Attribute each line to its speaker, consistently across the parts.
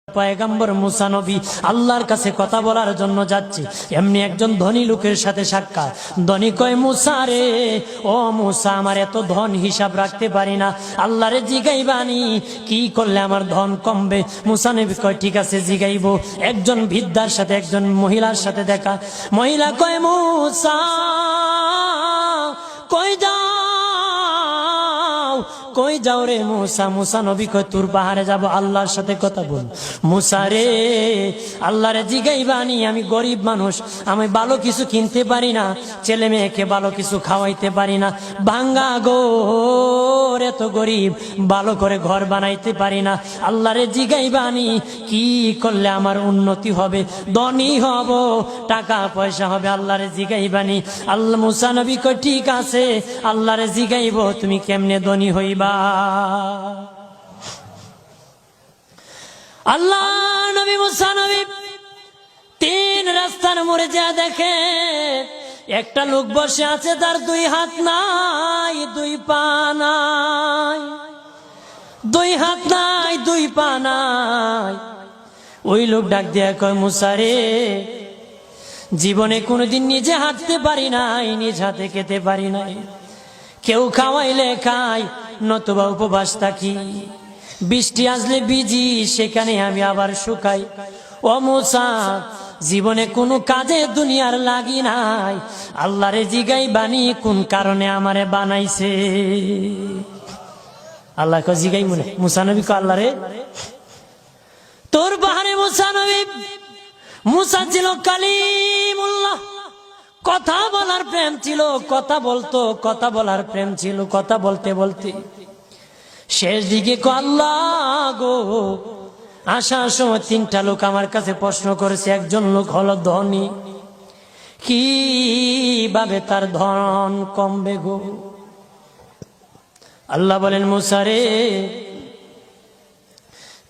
Speaker 1: পয়গম্বর মুসা নবী আল্লাহর কাছে কথা বলার জন্য যাচ্ছে, এমনি একজন ধনী লোকের সাথে সাক্ষাৎ। ধনী কয়, মুসা রে, ও মুসা, আমার এত ধন হিসাব রাখতে পারি না, আল্লাহরে জিগাইবানি কি করলে আমার ধন কমবে? মুসা নবী কয়, ঠিক আছে জিগাইব। একজন বৃদ্ধার সাথে একজন মহিলার সাথে দেখা। মহিলা কয়, মুসা কই যাও, কই যাও রে মুসা? মুসা নবী কয়, তোর পাহাড়ে যাব, আল্লাহর সাথে কথা বল। মুসা রে, আল্লাহরে জিগাইবানি, আমি গরিব মানুষ, আমি ভালো কিছু কিনতে পারি না, ছেলে মেয়েকে ভালো কিছু খাওয়াইতে পারি না, ভাঙ্গা ঘর, এত গরিব, ভালো করে ঘর বানাইতে পারি না, আল্লাহরে জিগাইবানি কি করলে আমার উন্নতি হবে, ধনী হব, টাকা পয়সা হবে, আল্লাহরে জিগাইবানি। আল্লাহ মুসা নবী কয়, ঠিক আছে, আল্লাহরে জিগাইব, তুমি কেমনে ধনী হইবা? আল্লাহ নবী মুসা নবী তিন রাস্তার মোড়ে যা দেখে একটা লোক বসে আছে, তার দুই হাত নাই, দুই পা নাই, দুই হাত নাই, দুই পা নাই। ওই লোক ডাক দিয়া কয়, মুসা রে, জীবনে কোনোদিন নিজে হাঁটতে পারি নাই, নিজ হাতে খেতে পারি নাই, কেউ খাওয়াইলে খাই, নতুবা উপবাস থাকি, বৃষ্টি আসলে ভিজি, সেখানে আমি আবার শুকাই। ও মুসা, জীবনে কোনো কাজে দুনিয়ার লাগি নাই, আল্লাহরে জিগাইবানি কোন কারণে আমারে বানাইছে? আল্লাহ কয়, জিগাই মনে। মুসা নবী কয়, আল্লাহরে তোর পাহাড়ে মুসা নবী, মুসা ছিল কালিমুল্লাহ, কথা বলার প্রেম ছিল, কথা বলতো, কথা বলার প্রেম ছিল। কথা বলতে বলতে শেষ দিকে আল্লাহ গো, আসার সময় তিনটা লোক আমার কাছে প্রশ্ন করেছে। একজন লোক হলো ধনী, কিভাবে তার ধন কমবে গো? আল্লাহ বলেন, মুসা রে,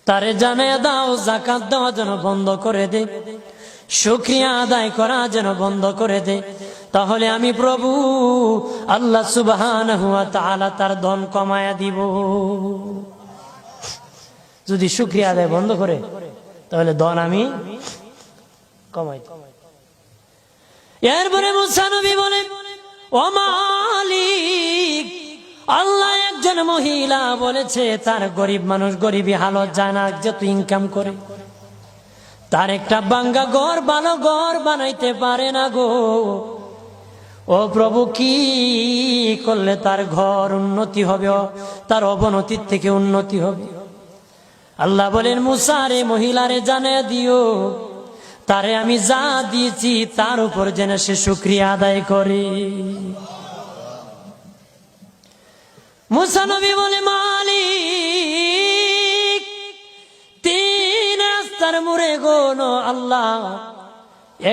Speaker 1: তারে জানায়া দাও, যাকাত দেওয়া যেন বন্ধ করে দে, শুকরিয়া আদায় করা যেন বন্ধ করে দে, তাহলে আমি প্রভু আল্লাহ সুবহানাহু ওয়া তাআলা তার ধন কমায়া দিব। যদি শুকরিয়া আদায় বন্ধ করে, তাহলে ধন আমি কমাই। এরপরে মুসা নবী বলেন, ও মালিক, আল্লাহ একজন মহিলা বলেছে তার গরিব মানুষ গরিবী হালত যায় না, যত ইনকাম করে তার একটা ভাঙ্গা ঘর, ভালো ঘর বানাইতে পারে না গো। ও প্রভু, কি করলে তার ঘর উন্নতি হবে, তার অবনতির থেকে উন্নতি হবে? আল্লাহ বলেন, মুসা রে, মহিলারে জানিয়ে দিও, তারে আমি যা দিয়েছি তার উপর যেন সে শুকরিয়া আদায় করে। মুসা নবী বলে, মালিক, তিন রাস্তার মোড়ে গো আল্লাহ,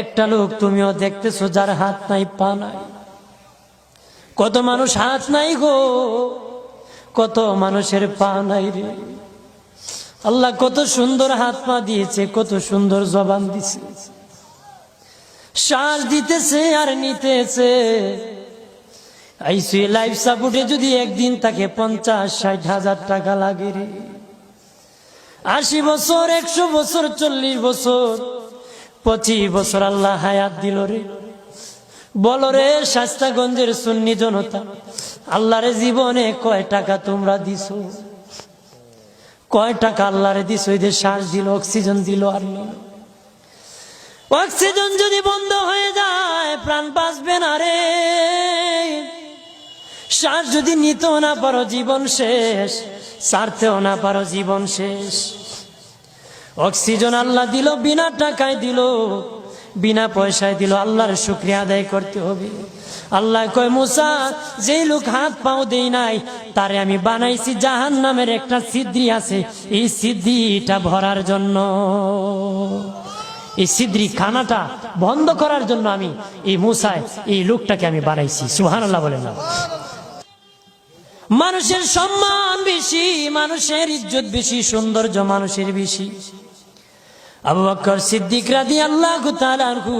Speaker 1: একটা লোক তুমিও দেখতেছো যার হাত নাই, পা নাই। কত মানুষ হাত নাই গো, কত মানুষের পা নাই রে। আল্লাহ কত সুন্দর হাত পা দিয়েছে, কত সুন্দর জবান দিছে, শ্বাস দিতেছে আর নিতেছে। আইসিইউ লাইফ সাপোর্টে যদি একদিন তাকে 50-60 হাজার টাকা লাগে রে। 80 বছর, 100 বছর, 40 বছর, 25 বছর আল্লাহ হায়াত দিল রে। বলো রে শাস্তাগঞ্জের সুন্নি জনতা, আল্লাহরে জীবনে কয় টাকা তোমরা দিছো? কয় টাকা আল্লাহরে দিছো? এদের শ্বাস দিল, অক্সিজেন দিল আর নিল। অক্সিজেন যদি বন্ধ হয়ে যায়, প্রাণ বাঁচবে না রে। শ্বাস যদি নিতেও না পারো, জীবন শেষ, ছাড়তেও না পারো, জীবন শেষ। অক্সিজেন আল্লাহ দিল, বিনা টাকায় দিল, বিনা পয়সায় দিল, আল্লাহর শুকরিয়া আদায় করতে হবে। আল্লাহ কয়, মুসা, যেই লোক হাত পাও দেই নাই, তারে আমি বানাইছি জাহান্নামের একটা ছিদ্রি আছে, এই ছিদ্রিটা ভরার জন্য, এই ছিদ্রি খানাটা বন্ধ করার জন্য আমি এই মুসায় এই লোকটাকে আমি বানাইছি। সুবহানাল্লাহ বলেন না? মানুষের সম্মান বেশি, মানুষের ইজ্জত বেশি, সৌন্দর্য মানুষের বেশি। আবু বকর সিদ্দিক রাদিয়াল্লাহু তাআলা আনহু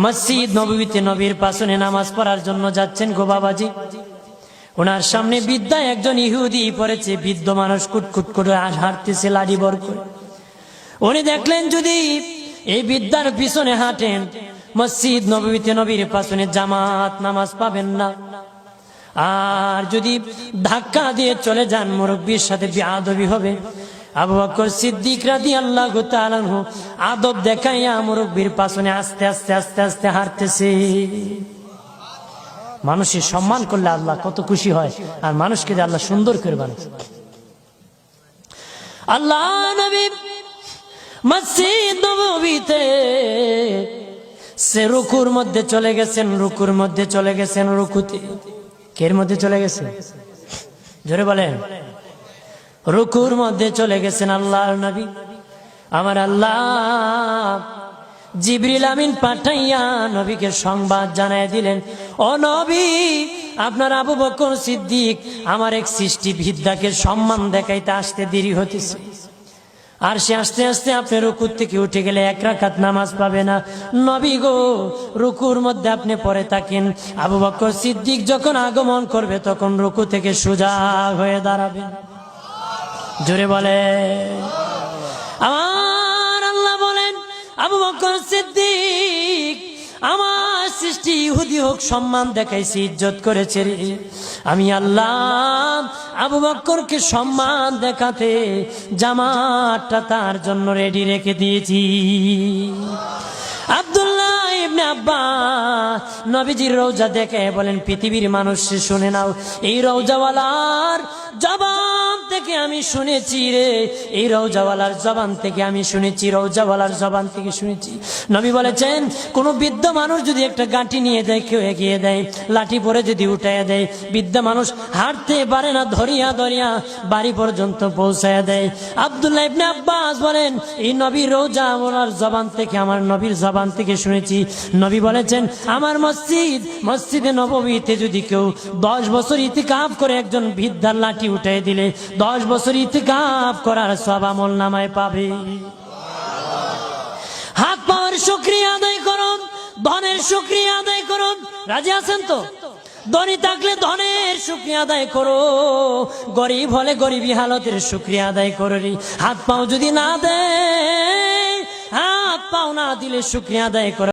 Speaker 1: মসজিদ নববীতে নবীর পাশে নামাজ পড়ার জন্য যাচ্ছেন গো বাবাজি। ওনার সামনে বৃদ্ধা একজন ইহুদি পড়েছে, বৃদ্ধ মানুষ কুটকুট করে হাঁটতেছে লাঠি বর করে। উনি দেখলেন যদি এই বিদ্যার পিছনে হাঁটেন, মসজিদ নববীতে নবীর পিছনে জামাত নামাজ পাবেন না। আর যদি ধাক্কা দিয়ে চলে যান, মুরব্বীর সাথে বেয়াদবি হবে। আবু বকর সিদ্দিক রাদিয়াল্লাহু তাআলা আনহু আদব দেখাইয়া মুরব্বীর পিছনে আস্তে আস্তে আস্তে আস্তে হাঁটতেছে। মানুষের সম্মান করলে আল্লাহ কত খুশি হয়, আর মানুষকে যে আল্লাহ সুন্দর করে বানায়। আল্লাহ নবী মসজিদ নববীতে সে রুকুর মধ্যে চলে গেছেন, রুকুর মধ্যে চলে গেছেন। রুকুতে কের মধ্যে চলে গেছে? জোরে বলেন। রুকুর মধ্যে চলে গেছেন আল্লাহর নবী। আমার আল্লাহ জিবরিল আমিন পাঠাইয়া নবীকে সংবাদ জানায় দিলেন, ও নবী, আপনার আবু বকর সিদ্দিক আমার এক সৃষ্টি বিদ্যাকে সম্মান দেখাইতে আসতে দেরি হতেছে, আর সে আস্তে আস্তে আপনি রুকুর থেকে উঠে গেলে 1 রাকাত নামাজ পাবে না। নবী গো, রুকুর মধ্যে আপনি পড়ে থাকেন, আবু বকর সিদ্দিক যখন আগমন করবে তখন রুকু থেকে সোজা হয়ে দাঁড়াবে। জোরে বলে। আমার আল্লাহ বলেন, আবু বকর সিদ্দিক আমার সৃষ্টি ইহুদি হোক সম্মান দেখাইছি, ইজ্জত করেছে রে। আমি আল্লাহ আবু বকরকে সম্মান দেখাতে জামাতটা তার জন্য রেডি রেখে দিয়েছি। আব্দুল্লাহ ইবনে আব্বাস নবীজির রওজা দেখে বলেন, পৃথিবীর মানুষ শুনে নাও, এই রওজাওয়ালার জবান থেকে আমি শুনেছি রে, এই রওজাওয়ালার জবান থেকে আমি শুনেছি, রওজাওয়ালার জবান থেকে শুনেছি। নবী বলেছেন, কোন বৃদ্ধ মানুষ যদি একটা গাঁটি নিয়ে দেয়, কেউ এগিয়ে দেয়, লাঠি পরে যদি উঠাইয়া দেয়, বৃদ্ধ মানুষ হাঁটতে পারে না, ধরিয়া ধরিয়া বাড়ি পর্যন্ত পৌঁছায়া দেয়। আব্দুল্লাহ ইবনে আব্বাস বলেন, এই নবীর রওজাওয়ালার জবান থেকে, আমার নবীর জবান থেকে শুনেছি। নবী বলেছেন, আমার মসজিদে নববীতে যদি কেউ 10 বছর ইতিকাফ করে একজন বৃদ্ধার লাঠি উঠাই দিলে 10 বছর ইতিকাফ করার সওয়াব আমল নামায় পাবে। হাত পাওয়ার শুকরিয়া আদায় করুন, ধনের শুকরিয়া আদায় করুন। রাজি আছেন তো? ধনী থাকলে ধনের শুকরিয়া আদায় করো, গরিব হলে গরিবী হালতের শুকরিয়া আদায় করো। হাত পাও যদি না দেয়, হাত পাও না দিলে শুকরিয়া আদায় করো।